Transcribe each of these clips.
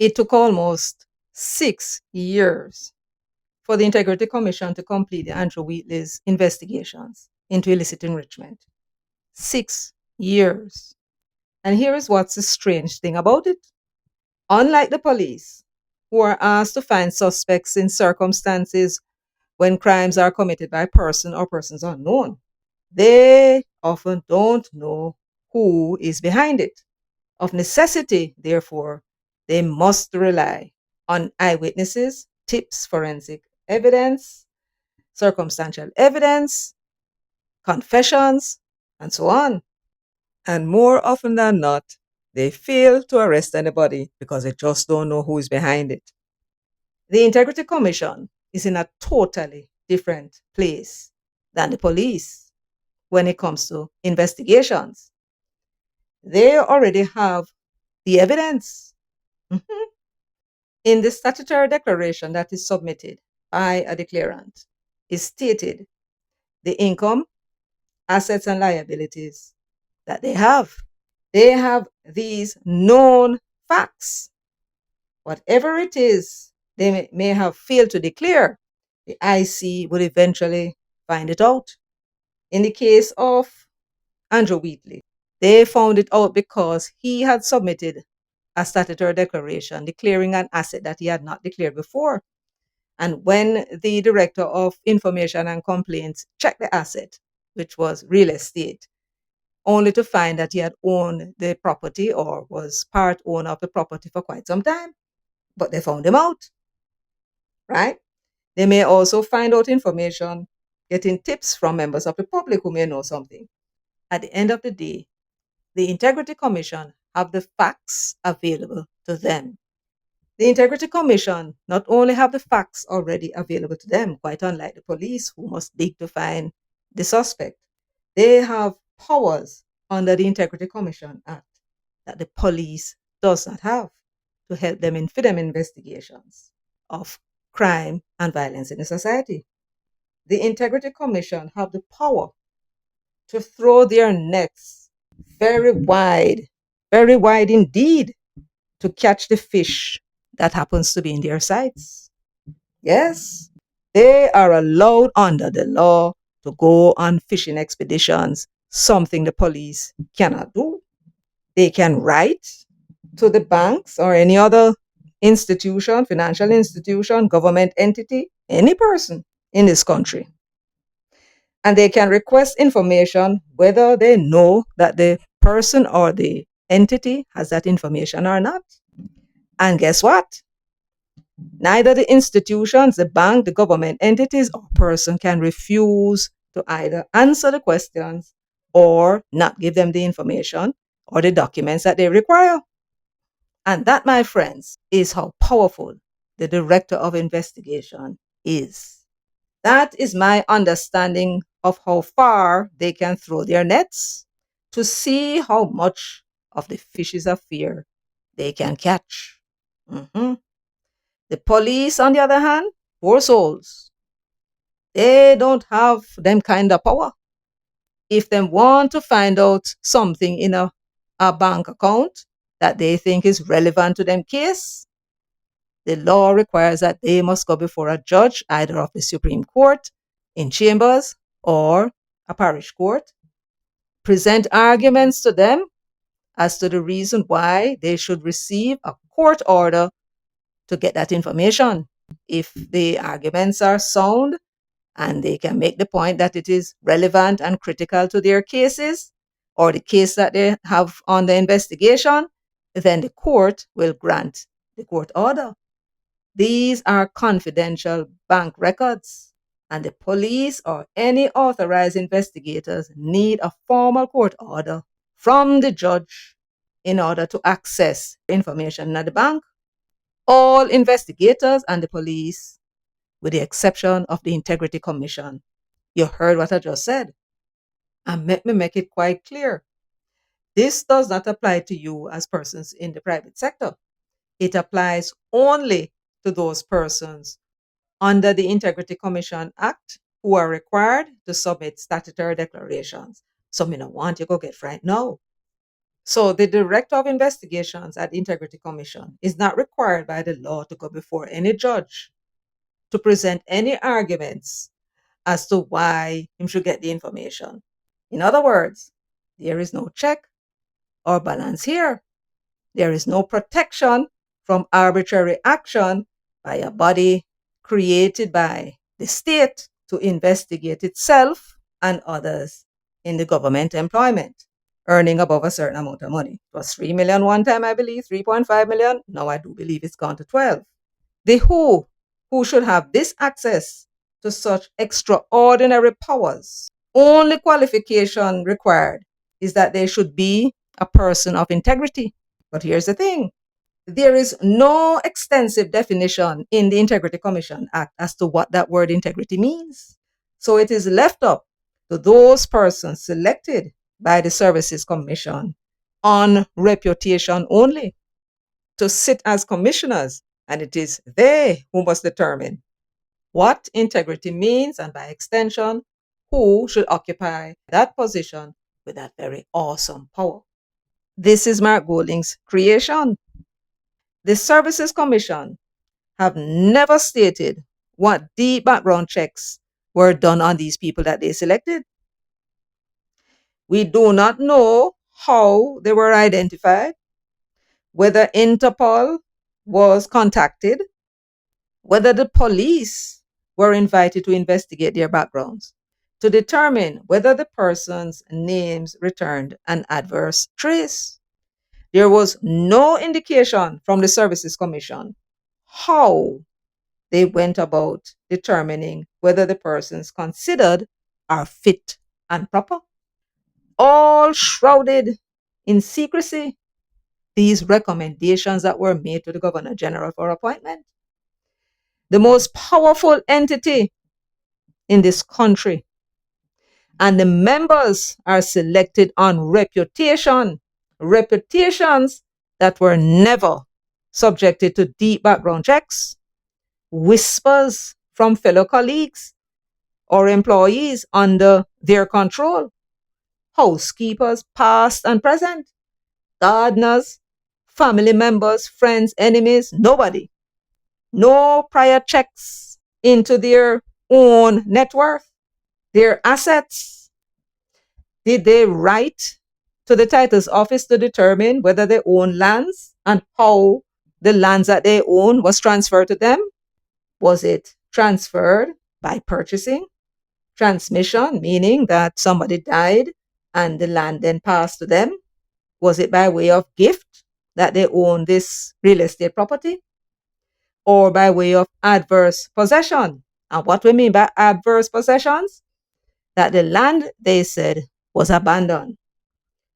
It took almost 6 years for the Integrity Commission to complete the Andrew Wheatley's investigations into illicit enrichment. 6 years. And here is what's the strange thing about it. Unlike the police, who are asked to find suspects in circumstances when crimes are committed by a person or persons unknown, they often don't know who is behind it. Of necessity, therefore, they must rely on eyewitnesses, tips, forensic evidence, circumstantial evidence, confessions, and so on. And more often than not, they fail to arrest anybody because they just don't know who is behind it. The Integrity Commission is in a totally different place than the police when it comes to investigations. They already have the evidence. Mhm. In the statutory declaration that is submitted by a declarant is stated the income, assets, and liabilities that they have. They have these known facts. Whatever it is they may have failed to declare, the IC will eventually find it out. In the case of Andrew Wheatley, they found it out because he had submitted a statutory declaration declaring an asset that he had not declared before. And when the Director of Information and Complaints checked the asset, which was real estate, only to find that he had owned the property or was part owner of the property for quite some time. But they found him out, right? They may also find out information, getting tips from members of the public who may know something. At the end of the day, the Integrity Commission have the facts available to them. The Integrity Commission not only have the facts already available to them, quite unlike the police who must dig to find the suspect, they have powers under the Integrity Commission Act that the police does not have to help them in freedom investigations of crime and violence in the society. The Integrity Commission have the power to throw their nets very wide indeed, to catch the fish that happens to be in their sights. Yes, they are allowed under the law to go on fishing expeditions, something the police cannot do. They can write to the banks or any other institution, financial institution, government entity, any person in this country. And they can request information whether they know that the person or the entity has that information or not. And guess what? Neither the institutions, the bank, the government entities, or person can refuse to either answer the questions or not give them the information or the documents that they require. And that, my friends, is how powerful the Director of Investigation is. That is my understanding of how far they can throw their nets to see how much of the fishes of fear they can catch. Mhm. The police, on the other hand, poor souls, they don't have them kind of power. If they want to find out something in a bank account that they think is relevant to them case, the law requires that they must go before a judge, either of the Supreme Court, in chambers, or a parish court, present arguments to them as to the reason why they should receive a court order to get that information. If the arguments are sound and they can make the point that it is relevant and critical to their cases or the case that they have on the investigation, then the court will grant the court order. These are confidential bank records, and the police or any authorized investigators need a formal court order from the judge in order to access information at the bank. All investigators and the police, with the exception of the Integrity Commission. You heard what I just said. And let me make it quite clear. This does not apply to you as persons in the private sector. It applies only to those persons under the Integrity Commission Act who are required to submit statutory declarations. So me no want you go get frightened now. So the director of investigations at the Integrity Commission is not required by the law to go before any judge to present any arguments as to why him should get the information. In other words, there is no check or balance here. There is no protection from arbitrary action by a body created by the state to investigate itself and others in the government employment, earning above a certain amount of money. It was 3 million one time, I believe, 3.5 million. Now I do believe it's gone to 12. The who should have this access to such extraordinary powers, only qualification required is that they should be a person of integrity. But here's the thing, there is no extensive definition in the Integrity Commission Act as to what that word integrity means. So it is left up to those persons selected by the Services Commission on reputation only to sit as commissioners, and it is they who must determine what integrity means, and by extension, who should occupy that position with that very awesome power. This is Mark Golding's creation. The Services Commission have never stated what deep background checks were done on these people that they selected. We do not know how they were identified, whether Interpol was contacted, whether the police were invited to investigate their backgrounds, to determine whether the person's names returned an adverse trace. There was no indication from the Services Commission how they went about determining whether the persons considered are fit and proper. All shrouded in secrecy, these recommendations that were made to the Governor General for appointment. The most powerful entity in this country, and the members are selected on reputation, reputations that were never subjected to deep background checks, whispers from fellow colleagues or employees under their control, housekeepers past and present, gardeners, family members, friends, enemies, nobody. No prior checks into their own net worth, their assets. Did they write to the titles office to determine whether they own lands and how the lands that they own was transferred to them? Was it transferred by purchasing? Transmission, meaning that somebody died and the land then passed to them? Was it by way of gift that they own this real estate property? Or by way of adverse possession? And what we mean by adverse possessions? That the land, they said, was abandoned.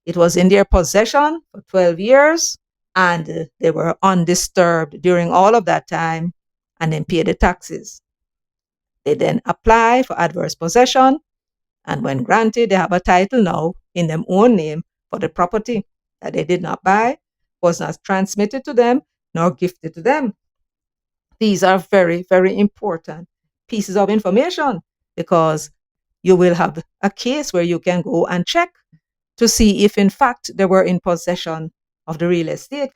It was in their possession for 12 years and they were undisturbed during all of that time and then paid the taxes. They then apply for adverse possession, and when granted, they have a title now in their own name for the property that they did not buy, was not transmitted to them, nor gifted to them. These are very, very important pieces of information because you will have a case where you can go and check to see if in fact they were in possession of the real estate.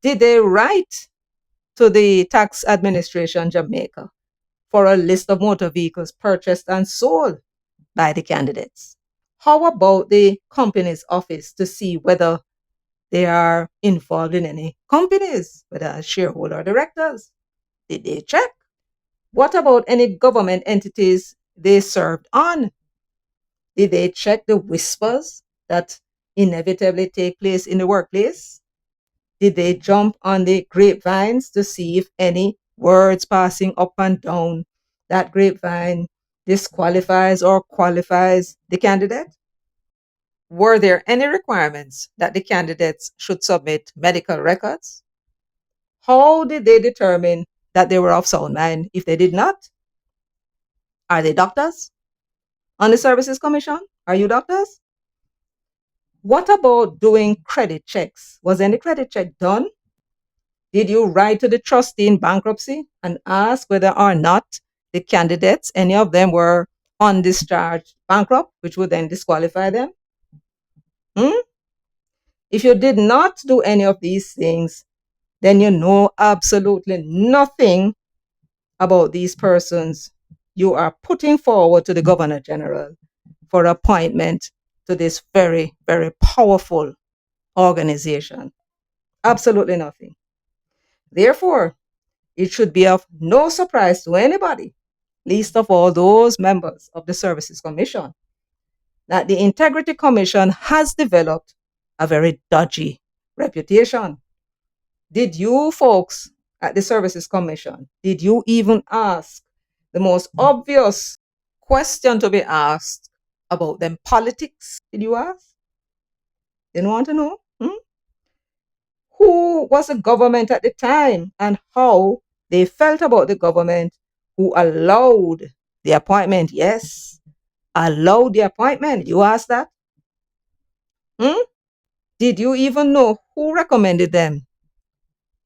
Did they write to the tax administration Jamaica for a list of motor vehicles purchased and sold by the candidates? How about the company's office to see whether they are involved in any companies, whether as shareholder or directors? Did they check? What about any government entities they served on? Did they check the whispers that inevitably take place in the workplace? Did they jump on the grapevines to see if any words passing up and down that grapevine disqualifies or qualifies the candidate? Were there any requirements that the candidates should submit medical records? How did they determine that they were of sound mind if they did not? Are they doctors on the Services Commission? Are you doctors? What about doing credit checks? Was any credit check done? Did you write to the trustee in bankruptcy and ask whether or not the candidates, any of them were undischarged bankrupt, which would then disqualify them? If you did not do any of these things, then you know absolutely nothing about these persons you are putting forward to the Governor General for appointment to this very, very powerful organization. Absolutely nothing. Therefore, it should be of no surprise to anybody, least of all those members of the Services Commission, that the Integrity Commission has developed a very dodgy reputation. Did you folks at the Services Commission, did you even ask the most obvious question to be asked about them politics? Did you ask? Didn't want to know? Who was the government at the time and how they felt about the government who allowed the appointment? Yes, allowed the appointment. You asked that? Did you even know who recommended them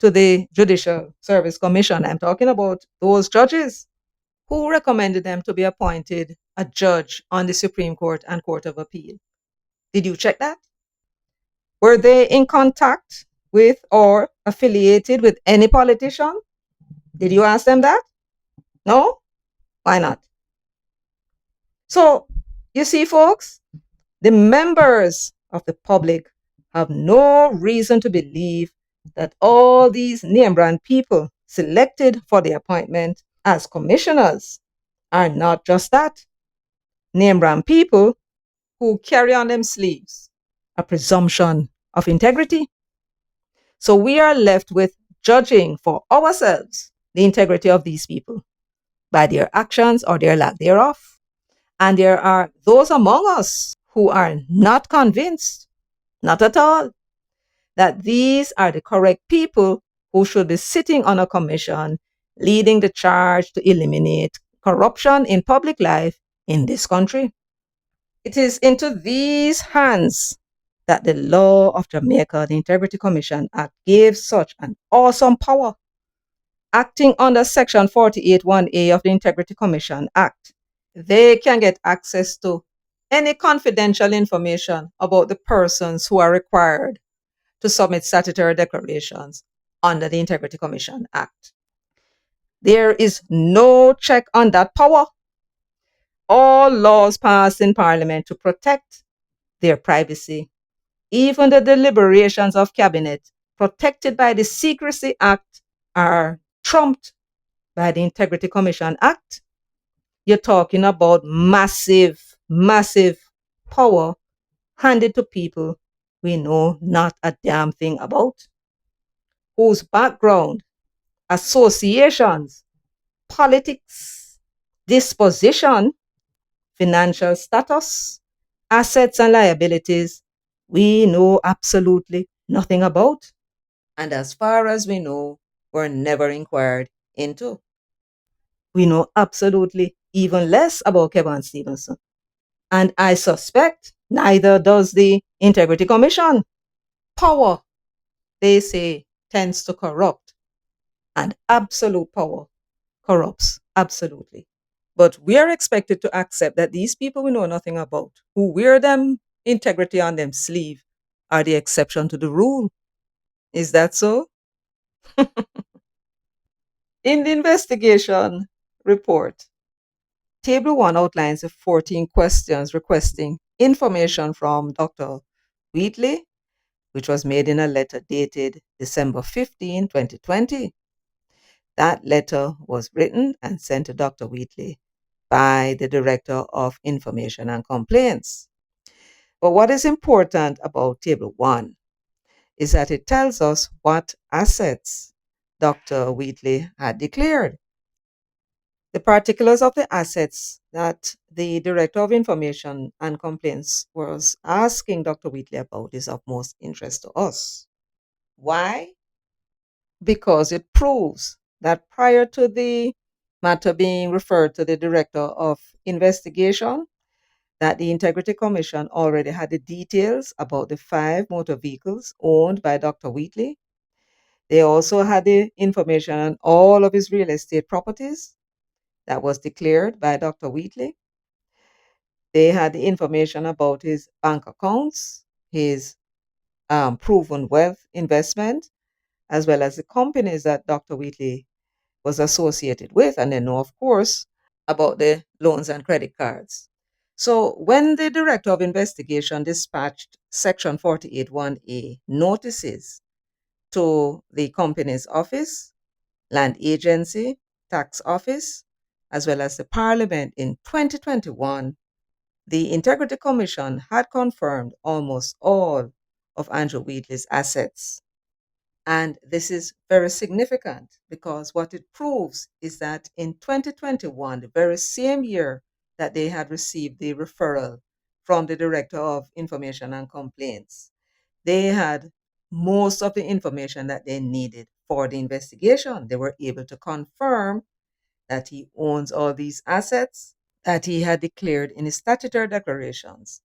to the Judicial Service Commission? I'm talking about those judges. Who recommended them to be appointed a judge on the Supreme Court and Court of Appeal? Did you check that? Were they in contact with or affiliated with any politician? Did you ask them that? No? Why not? So, you see, folks, the members of the public have no reason to believe that all these name brand people selected for the appointment as commissioners are not just that. Name brand people who carry on them sleeves a presumption of integrity. So we are left with judging for ourselves the integrity of these people by their actions or their lack thereof. And there are those among us who are not convinced, not at all, that these are the correct people who should be sitting on a commission leading the charge to eliminate corruption in public life in this country. It is into these hands that the law of Jamaica, the Integrity Commission Act, gives such an awesome power. Acting under Section 48(1)(a) of the Integrity Commission Act, they can get access to any confidential information about the persons who are required to submit statutory declarations under the Integrity Commission Act. There is no check on that power. All laws passed in Parliament to protect their privacy, even the deliberations of Cabinet protected by the Secrecy Act, are trumped by the Integrity Commission Act. You're talking about massive, massive power handed to people we know not a damn thing about, whose background, associations, politics, disposition, financial status, assets and liabilities we know absolutely nothing about. And as far as we know, were never inquired into. We know absolutely even less about Kevin Stevenson. And I suspect neither does the Integrity Commission. Power, they say, tends to corrupt. And absolute power corrupts absolutely. But we are expected to accept that these people we know nothing about, who wear them integrity on them sleeve, are the exception to the rule. Is that so? In the investigation report, Table 1 outlines the 14 questions requesting information from Dr. Wheatley, which was made in a letter dated December 15, 2020. That letter was written and sent to Dr. Wheatley by the Director of Information and Complaints. But what is important about Table 1 is that it tells us what assets Dr. Wheatley had declared. The particulars of the assets that the Director of Information and Complaints was asking Dr. Wheatley about is of most interest to us. Why? Because it proves that prior to the matter being referred to the Director of Investigation, that the Integrity Commission already had the details about the 5 motor vehicles owned by Dr. Wheatley. They also had the information on all of his real estate properties that was declared by Dr. Wheatley. They had the information about his bank accounts, his proven wealth investment, as well as the companies that Dr. Wheatley was associated with, and they know, of course, about the loans and credit cards. So when the Director of Investigation dispatched Section 481A notices to the company's office, land agency, tax office, as well as the Parliament in 2021, the Integrity Commission had confirmed almost all of Andrew Wheatley's assets. And this is very significant because what it proves is that in 2021, the very same year that they had received the referral from the Director of Information and Complaints, they had most of the information that they needed for the investigation. They were able to confirm that he owns all these assets that he had declared in his statutory declarations.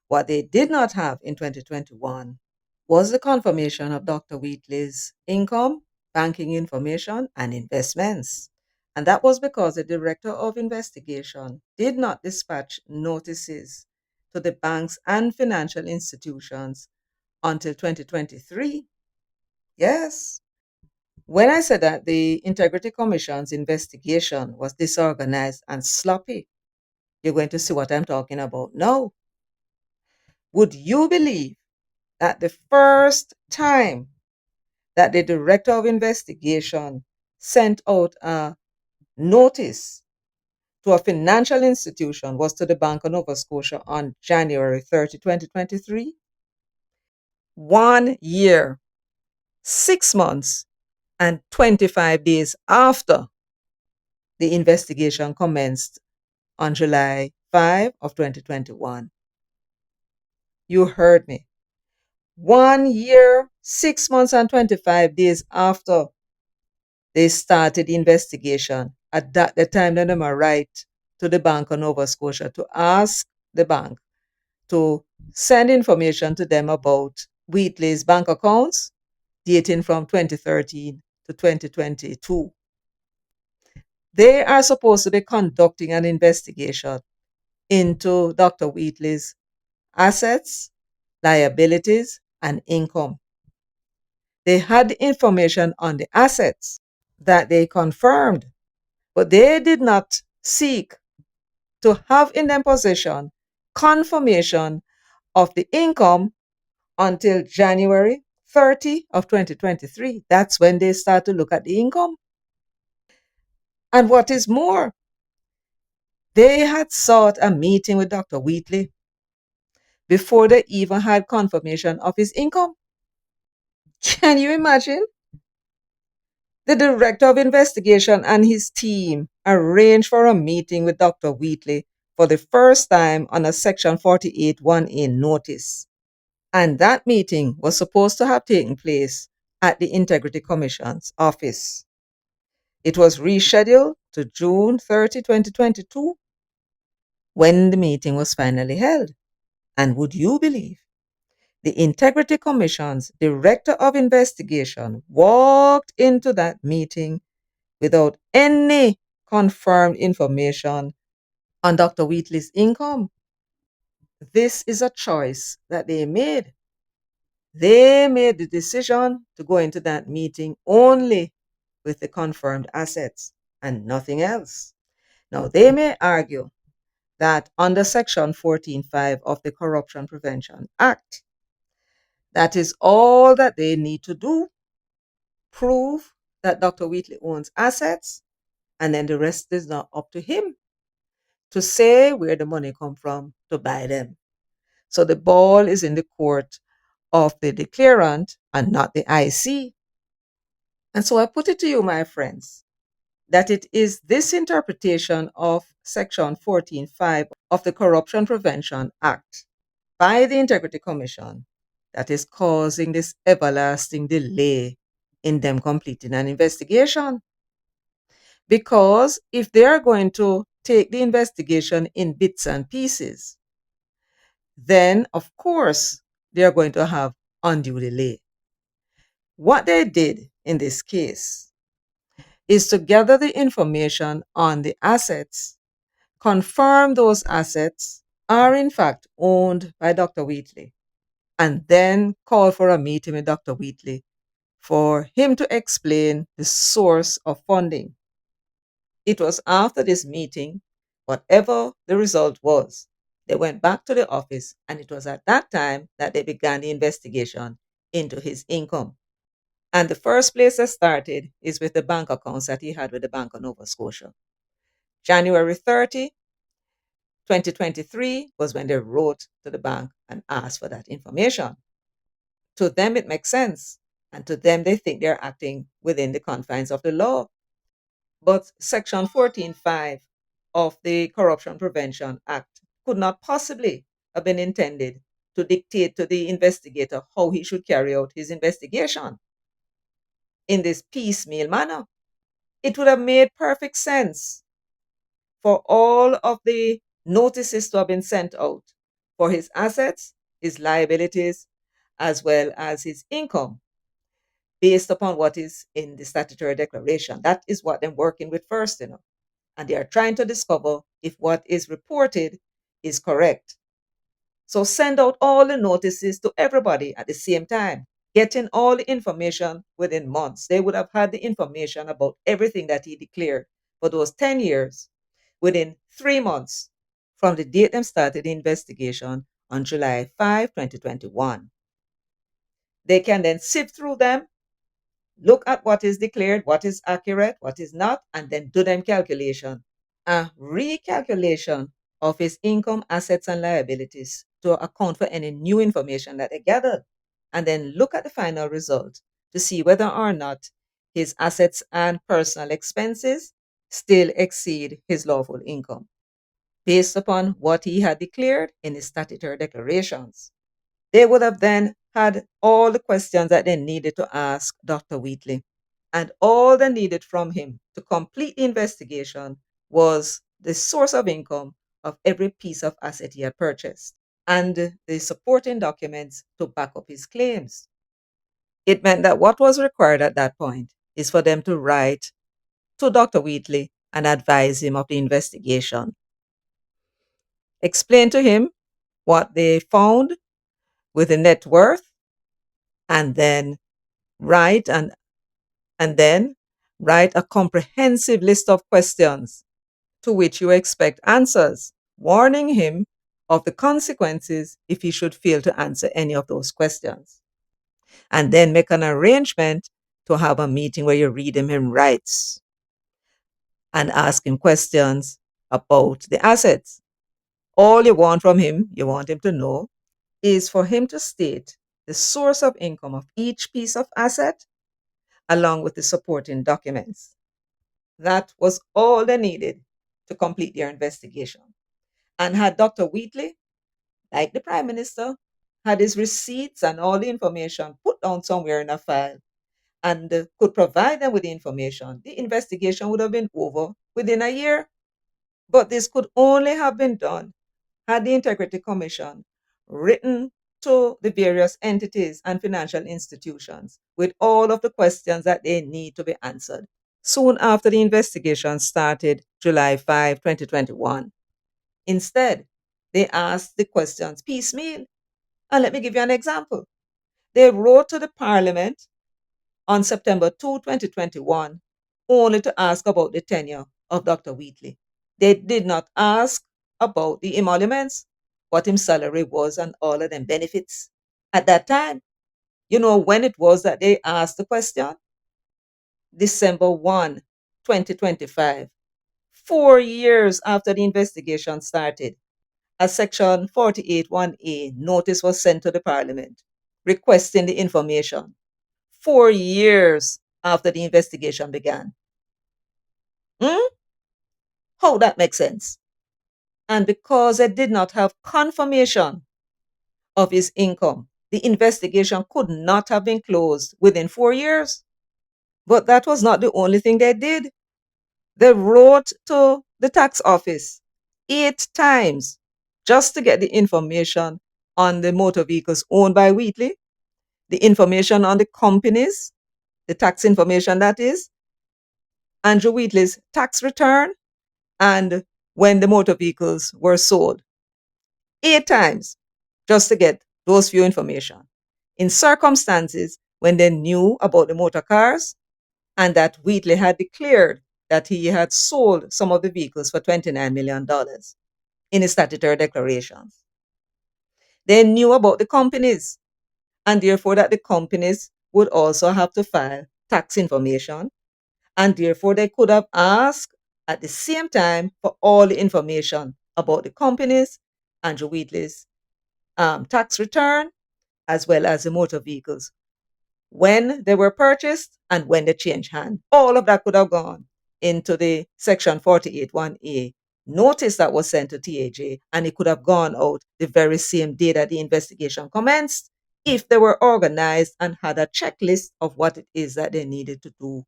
What they did not have in 2021 was the confirmation of Dr. Wheatley's income, banking information, and investments. And that was because the Director of Investigation did not dispatch notices to the banks and financial institutions until 2023. Yes. When I said that the Integrity Commission's investigation was disorganized and sloppy, you're going to see what I'm talking about now. Would you believe that the first time that the Director of Investigation sent out a notice to a financial institution was to the Bank of Nova Scotia on January 30, 2023? 1 year, 6 months, and 25 days after the investigation commenced on July 5 of 2021. You heard me. 1 year, 6 months, and 25 days after they started the investigation. At that the time, they never write to the Bank of Nova Scotia to ask the bank to send information to them about Wheatley's bank accounts dating from 2013 to 2022. They are supposed to be conducting an investigation into Dr. Wheatley's assets, liabilities, and income. They had information on the assets that they confirmed, but they did not seek to have in their possession confirmation of the income until January 30 of 2023. That's when they start to look at the income. And what is more, they had sought a meeting with Dr. Wheatley before they even had confirmation of his income. Can you imagine? The Director of Investigation and his team arranged for a meeting with Dr. Wheatley for the first time on a Section 481A notice. And that meeting was supposed to have taken place at the Integrity Commission's office. It was rescheduled to June 30, 2022, when the meeting was finally held. And would you believe, the Integrity Commission's Director of Investigation walked into that meeting without any confirmed information on Dr. Wheatley's income. This is a choice that they made. They made the decision to go into that meeting only with the confirmed assets and nothing else. Now, they may argue that under Section 14.5 of the Corruption Prevention Act, that is all that they need to do, prove that Dr. Wheatley owns assets, and then the rest is not up to him to say where the money come from to buy them. So the ball is in the court of the declarant and not the IC. And so I put it to you, my friends, that it is this interpretation of Section 14.5 of the Corruption Prevention Act by the Integrity Commission that is causing this everlasting delay in them completing an investigation. Because if they are going to take the investigation in bits and pieces, then of course they are going to have undue delay. What they did in this case is to gather the information on the assets, confirm those assets are in fact owned by Dr. Wheatley, and then called for a meeting with Dr. Wheatley for him to explain the source of funding. It was after this meeting, whatever the result was, they went back to the office, and it was at that time that they began the investigation into his income. And the first place they started is with the bank accounts that he had with the Bank of Nova Scotia. January 30, 2023 was when they wrote to the bank and asked for that information. To them, it makes sense. And to them, they think they're acting within the confines of the law. But Section 14.5 of the Corruption Prevention Act could not possibly have been intended to dictate to the investigator how he should carry out his investigation in this piecemeal manner. It would have made perfect sense for all of the notices to have been sent out for his assets, his liabilities, as well as his income, based upon what is in the statutory declaration. That is what they're working with first, and they are trying to discover if what is reported is correct. So send out all the notices to everybody at the same time, getting all the information within months. They would have had the information about everything that he declared for those 10 years within 3 months from the date they started the investigation on July 5, 2021. They can then sift through them, look at what is declared, what is accurate, what is not, and then do them calculation. A recalculation of his income, assets, and liabilities to account for any new information that they gathered, and then look at the final result to see whether or not his assets and personal expenses still exceed his lawful income based upon what he had declared in his statutory declarations. They would have then had all the questions that they needed to ask Dr. Wheatley. And all they needed from him to complete the investigation was the source of income of every piece of asset he had purchased and the supporting documents to back up his claims. It meant that what was required at that point is for them to write to Dr. Wheatley and advise him of the investigation. Explain to him what they found with the net worth, and then write and then write a comprehensive list of questions to which you expect answers, warning him of the consequences if he should fail to answer any of those questions. And then make an arrangement to have a meeting where you read him rights and ask him questions about the assets. All you want from him, you want him to know, is for him to state the source of income of each piece of asset along with the supporting documents. That was all they needed to complete their investigation. And had Dr. Wheatley, like the Prime Minister, had his receipts and all the information put down somewhere in a file and could provide them with the information, the investigation would have been over within a year. But this could only have been done had the Integrity Commission written to the various entities and financial institutions with all of the questions that they need to be answered soon after the investigation started July 5, 2021. Instead, they asked the questions piecemeal. And let me give you an example. They wrote to the Parliament on September 2, 2021, only to ask about the tenure of Dr. Wheatley. They did not ask about the emoluments, what his salary was, and all of them benefits. At that time, you know when it was that they asked the question? December 1, 2025, 4 years after the investigation started. A Section 48(1)(a) notice was sent to the Parliament requesting the information 4 years after the investigation began. How that makes sense? And because they did not have confirmation of his income, the investigation could not have been closed within 4 years. But that was not the only thing they did. They wrote to the tax office 8 times just to get the information on the motor vehicles owned by Wheatley, the information on the companies, the tax information that is, Andrew Wheatley's tax return, and when the motor vehicles were sold. 8 times just to get those few information. In circumstances when they knew about the motor cars and that Wheatley had declared that he had sold some of the vehicles for $29 million in his statutory declarations. They knew about the companies and therefore that the companies would also have to file tax information, and therefore they could have asked at the same time for all the information about the companies, Andrew Wheatley's tax return, as well as the motor vehicles, when they were purchased and when they changed hands. All of that could have gone into the Section 48(1)A notice that was sent to TAJ, and it could have gone out the very same day that the investigation commenced if they were organized and had a checklist of what it is that they needed to do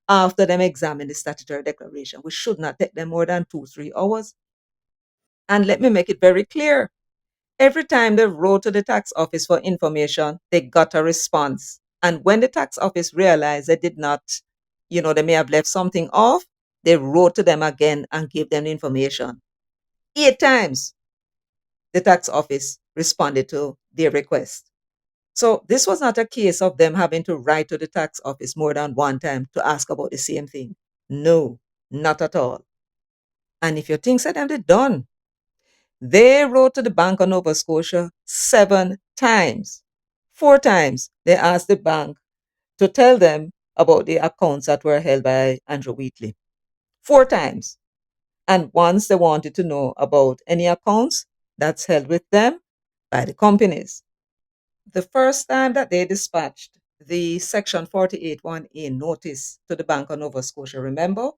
after them examine the statutory declaration, which should not take them more than 2-3 hours. And let me make it very clear. Every time they wrote to the tax office for information, they got a response. And when the tax office realized they did not, they may have left something off, they wrote to them again and gave them information. 8 times the tax office responded to their request. So this was not a case of them having to write to the tax office more than one time to ask about the same thing. No, not at all. And if you think that they're done, they wrote to the Bank of Nova Scotia 7 times. 4 times they asked the bank to tell them about the accounts that were held by Andrew Wheatley. 4 times. And once they wanted to know about any accounts that's held with them by the companies. The first time that they dispatched the Section 48(1)A notice to the Bank of Nova Scotia, remember,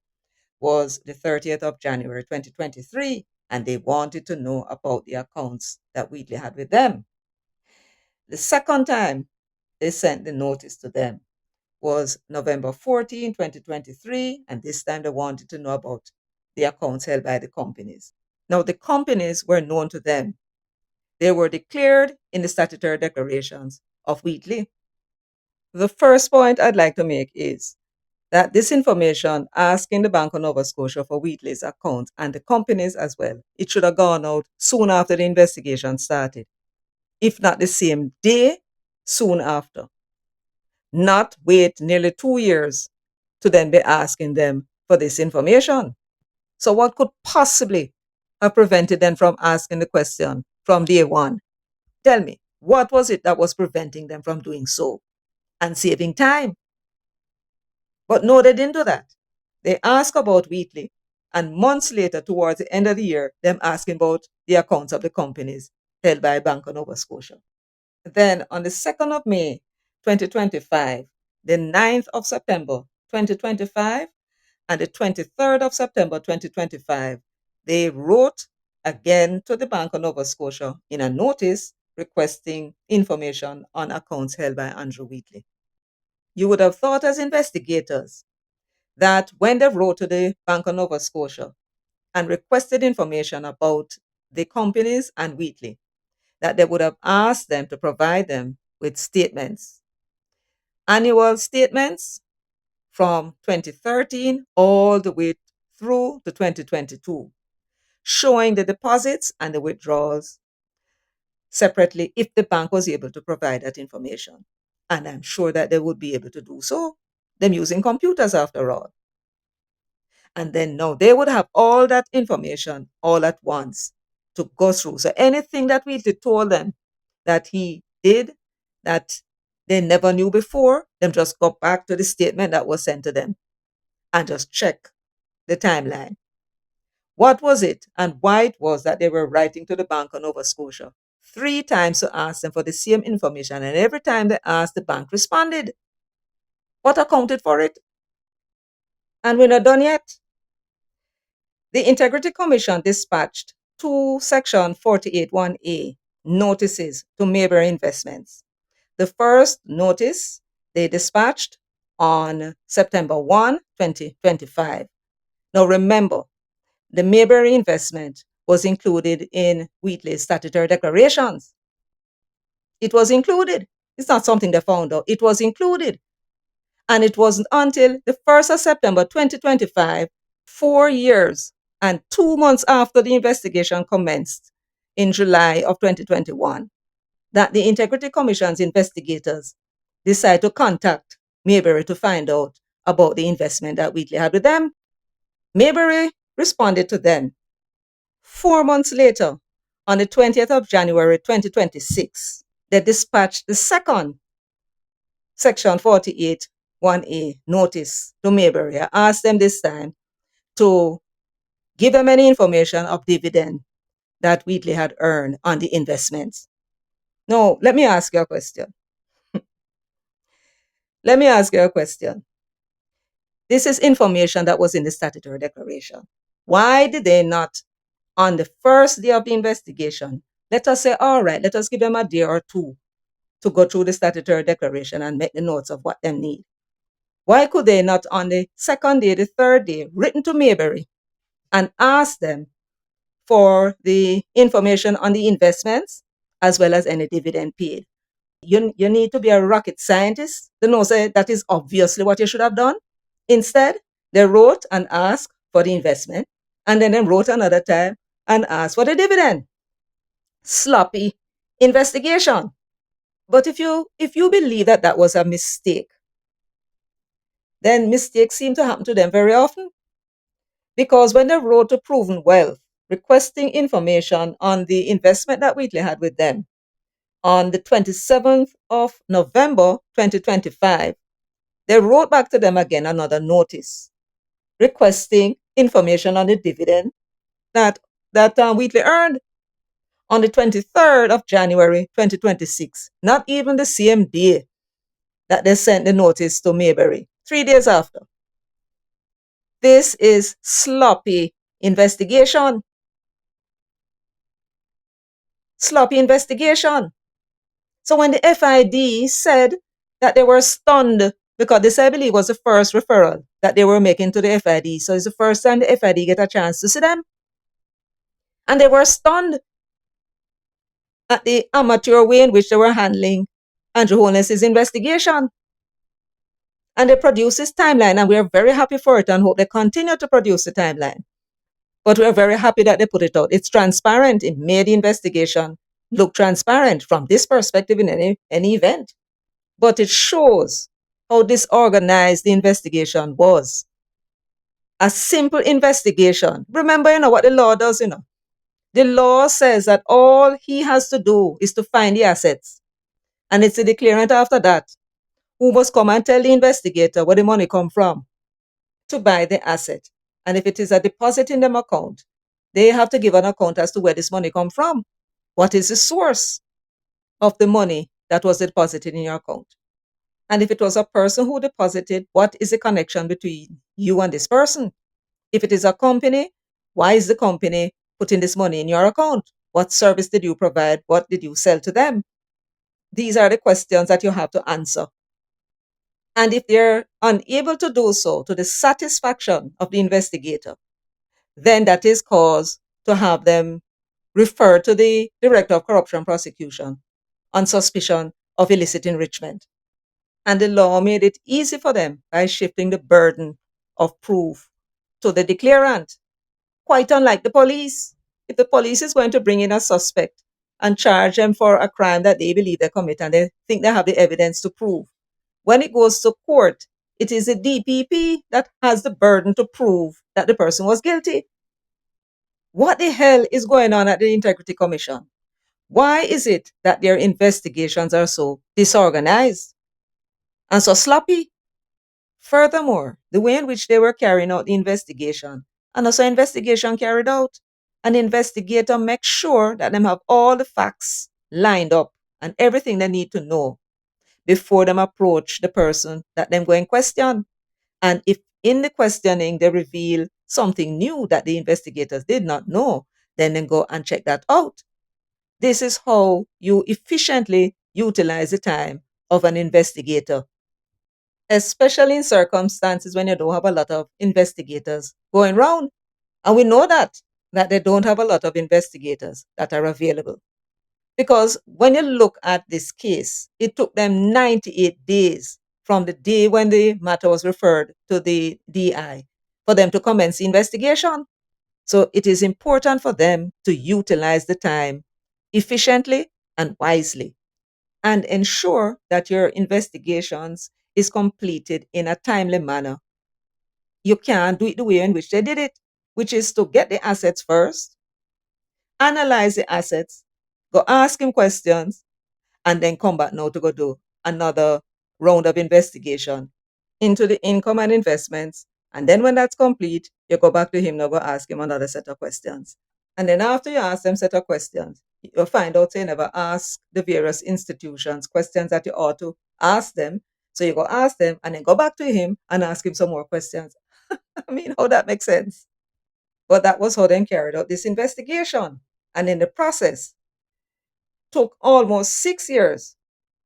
was the 30th of January 2023, and they wanted to know about the accounts that Wheatley had with them. The second time they sent the notice to them was November 14, 2023, and this time they wanted to know about the accounts held by the companies. Now, the companies were known to them. They were declared in the statutory declarations of Wheatley. The first point I'd like to make is that this information asking the Bank of Nova Scotia for Wheatley's account and the companies as well, it should have gone out soon after the investigation started. If not the same day, soon after. Not wait nearly 2 years to then be asking them for this information. So what could possibly have prevented them from asking the question from day one? Tell me, what was it that was preventing them from doing so and saving time? But no, they didn't do that. They asked about Wheatley, and months later, towards the end of the year, them asking about the accounts of the companies held by Bank of Nova Scotia. Then on the 2nd of May, 2025, the 9th of September, 2025, and the 23rd of September, 2025, they wrote again to the Bank of Nova Scotia in a notice requesting information on accounts held by Andrew Wheatley. You would have thought as investigators that when they wrote to the Bank of Nova Scotia and requested information about the companies and Wheatley, that they would have asked them to provide them with statements, annual statements from 2013 all the way through to 2022, showing the deposits and the withdrawals separately if the bank was able to provide that information. And I'm sure that they would be able to do so, them using computers after all. And then now they would have all that information all at once to go through. So anything that we told them that he did that they never knew before, them just go back to the statement that was sent to them and just check the timeline. What was it and why it was that they were writing to the Bank of Nova Scotia 3 times to ask them for the same information, and every time they asked, the bank responded? What accounted for it? And we're not done yet. The Integrity Commission dispatched 2 Section 48(1)A notices to Mayberry Investments. The first notice they dispatched on September 1, 2025. Now remember, the Mayberry investment was included in Wheatley's statutory declarations. It was included. It's not something they found out. It was included. And it wasn't until the 1st of September 2025, 4 years and 2 months after the investigation commenced in July of 2021, that the Integrity Commission's investigators decide to contact Mayberry to find out about the investment that Wheatley had with them. Mayberry responded to them 4 months later, on the 20th of January 2026. They dispatched the second Section 48 1A notice to Mayberry. I asked them this time to give them any information of dividend that Wheatley had earned on the investments. Now, let me ask you a question. Let me ask you a question. This is information that was in the statutory declaration. Why did they not, on the first day of the investigation, let us say, all right, let us give them a day or two to go through the statutory declaration and make the notes of what they need? Why could they not, on the second day, the third day, written to Mayberry and ask them for the information on the investments as well as any dividend paid? You need to be a rocket scientist to know say, that is obviously what you should have done. Instead, they wrote and asked for the investment, and then they wrote another time and asked for the dividend. Sloppy investigation. But if you believe that that was a mistake, then mistakes seem to happen to them very often. Because when they wrote to Proven Wealth requesting information on the investment that Wheatley had with them on the 27th of November 2025, they wrote back to them again another notice requesting information on the dividend that Wheatley earned on the 23rd of January 2026, not even the same day that they sent the notice to Mayberry, 3 days after. This is sloppy investigation. Sloppy investigation. So when the FID said that they were stunned, because this, I believe, was the first referral that they were making to the FID. So it's the first time the FID get a chance to see them. And they were stunned at the amateur way in which they were handling Andrew Holness's investigation. And they produced this timeline, and we are very happy for it and hope they continue to produce the timeline. But we're very happy that they put it out. It's transparent. It made the investigation look transparent from this perspective in any event. But it shows how disorganized the investigation was. A simple investigation. Remember, what the law does, The law says that all he has to do is to find the assets. And it's the declarant after that who must come and tell the investigator where the money come from to buy the asset. And if it is a deposit in them account, they have to give an account as to where this money come from. What is the source of the money that was deposited in your account? And if it was a person who deposited, what is the connection between you and this person? If it is a company, why is the company putting this money in your account? What service did you provide? What did you sell to them? These are the questions that you have to answer. And if they're unable to do so to the satisfaction of the investigator, then that is cause to have them referred to the Director of Corruption Prosecution on suspicion of illicit enrichment. And the law made it easy for them by shifting the burden of proof to the declarant. Quite unlike the police. If the police is going to bring in a suspect and charge them for a crime that they believe they commit and they think they have the evidence to prove, when it goes to court, it is the DPP that has the burden to prove that the person was guilty. What the hell is going on at the Integrity Commission? Why is it that their investigations are so disorganized and so sloppy? Furthermore, the way in which they were carrying out the investigation, and also investigation carried out, an investigator makes sure that them have all the facts lined up and everything they need to know before them approach the person that them go in question. And if in the questioning they reveal something new that the investigators did not know, then they go and check that out. This is how you efficiently utilize the time of an investigator, especially in circumstances when you don't have a lot of investigators going around. And we know that they don't have a lot of investigators that are available. Because when you look at this case, it took them 98 days from the day when the matter was referred to the DI for them to commence the investigation. So it is important for them to utilize the time efficiently and wisely. and ensure that your investigations is completed in a timely manner. You can't do it the way in which they did it, which is to get the assets first, analyze the assets, go ask him questions, and then come back now to go do another round of investigation into the income and investments. And then when that's complete, you go back to him now, go ask him another set of questions. And then after you ask them set of questions, you'll find out you never ask the various institutions questions that you ought to ask them. So you go ask them and then go back to him and ask him some more questions. I mean, how that makes sense? But that was how they carried out this investigation. And in the process, took almost 6 years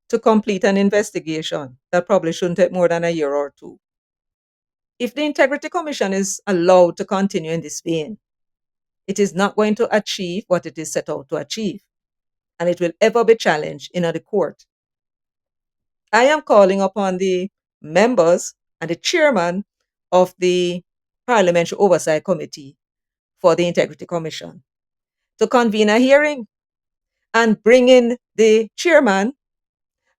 to complete an investigation that probably shouldn't take more than a year or two. If the Integrity Commission is allowed to continue in this vein, it is not going to achieve what it is set out to achieve, and it will ever be challenged in the court. I am calling upon the members and the chairman of the Parliamentary Oversight Committee for the Integrity Commission to convene a hearing and bring in the chairman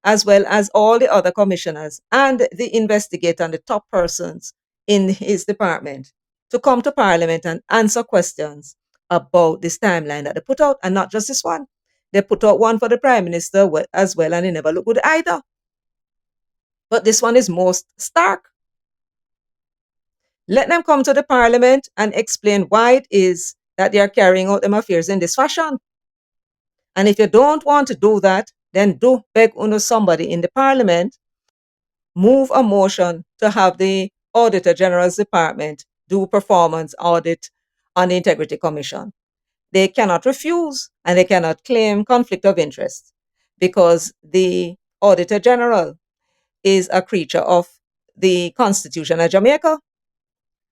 as well as all the other commissioners and the investigator and the top persons in his department to come to Parliament and answer questions about this timeline that they put out, and not just this one. They put out one for the Prime Minister as well, and it never looked good either. But this one is most stark. Let them come to the Parliament and explain why it is that they are carrying out them affairs in this fashion. And if you don't want to do that, then do beg somebody in the Parliament move a motion to have the Auditor General's Department do performance audit on the Integrity Commission. They cannot refuse and they cannot claim conflict of interest because the Auditor General is a creature of the Constitution of Jamaica,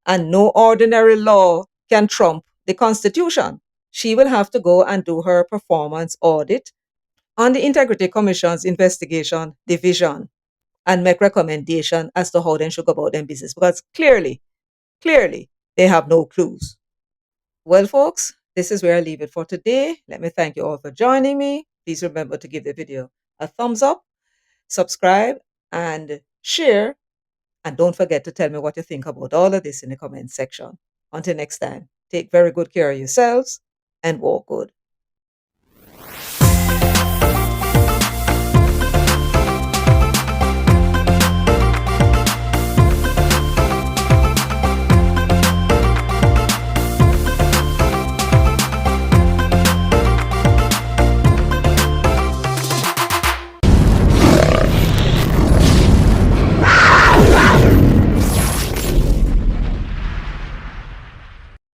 and no ordinary law can trump the Constitution. She will have to go and do her performance audit on the Integrity Commission's investigation division and make recommendation as to how they should go about their business, because clearly, they have no clues. Well, folks, this is where I leave it for today. Let me thank you all for joining me. Please remember to give the video a thumbs up, subscribe, and share. And don't forget to tell me what you think about all of this in the comment section. Until next time, take very good care of yourselves and walk good.